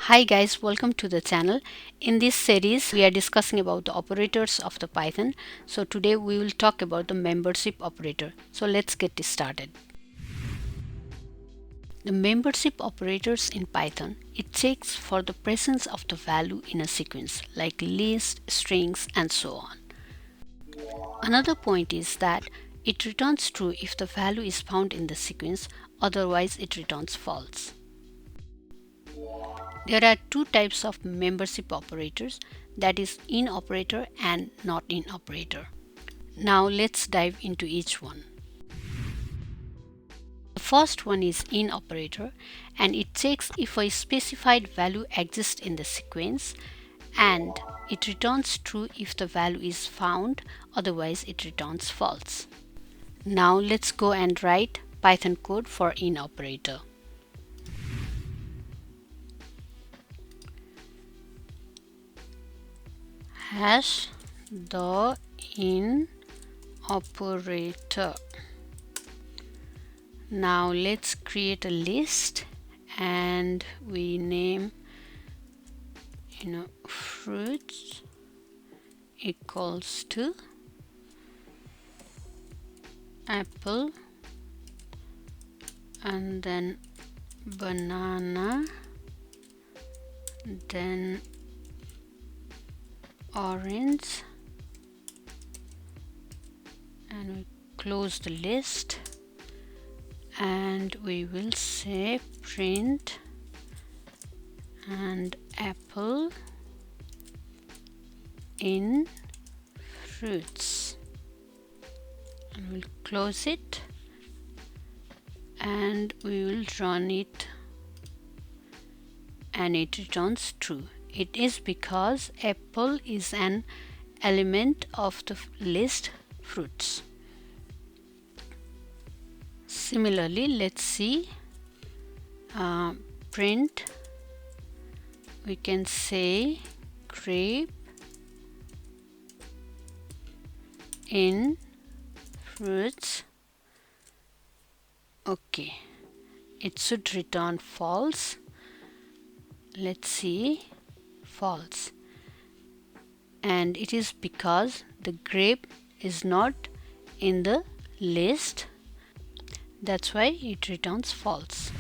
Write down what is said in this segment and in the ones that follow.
Hi guys, welcome to the channel. In this series we are discussing about the operators of the Python. So today we will talk about the membership operator. So let's get started. The membership operators in Python, it checks for the presence of the value in a sequence like list, strings and so on. Another point is that it returns true if the value is found in the sequence, otherwise it returns false. There are two types of membership operators, that is in operator and not in operator. Now let's dive into each one. The first one is in operator and it checks if a specified value exists in the sequence and it returns true if the value is found, otherwise it returns false. Now let's go and write Python code for in operator. Hash the in operator. Now let's create a list and we name fruits equals to apple and then banana, then orange, and we close the list and we will say print and apple in fruits, and we'll close it and we will run it and it returns true. It is because apple is an element of the list fruits. Similarly, let's see print, we can say grape in fruits. Okay, it should return false. Let's see, false, and it is because the grape is not in the list, that's why it returns false.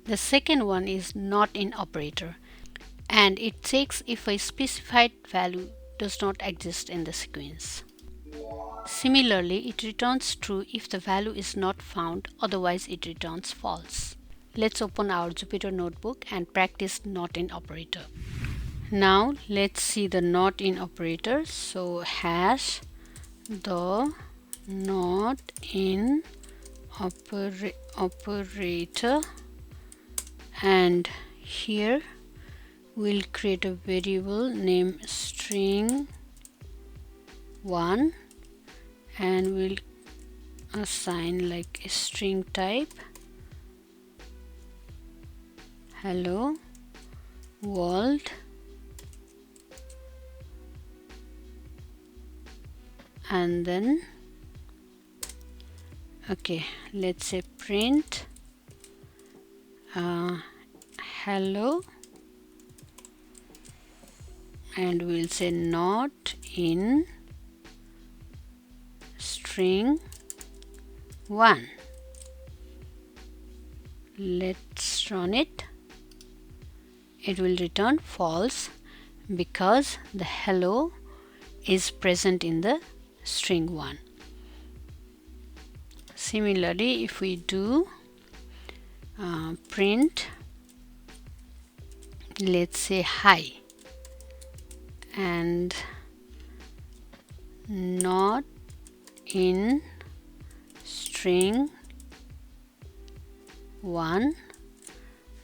The second one is not in operator and it checks if a specified value does not exist in the sequence. Similarly, it returns true if the value is not found, otherwise it returns false. Let's open our Jupyter notebook and practice not in operator. Now let's see the not in operator. So hash the not in operator, and here we'll create a variable named string1 and we'll assign like a string type hello world, and then okay, let's say print hello, and we'll say not in string 1. Let's run it. It will return false because the hello is present in the string 1. Similarly, if we do print, let's say hi and not in string 1,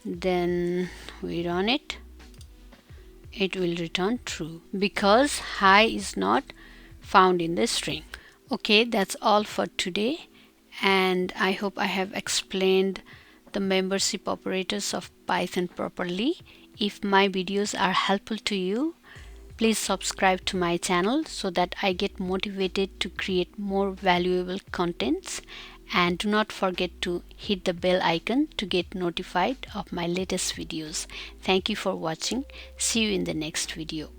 then we run it, it will return true because hi is not found in the string. Okay, that's all for today, and I hope I have explained the membership operators of Python properly. If my videos are helpful to you, please subscribe to my channel so that I get motivated to create more valuable contents, and do not forget to hit the bell icon to get notified of my latest videos. Thank you for watching. See you in the next video.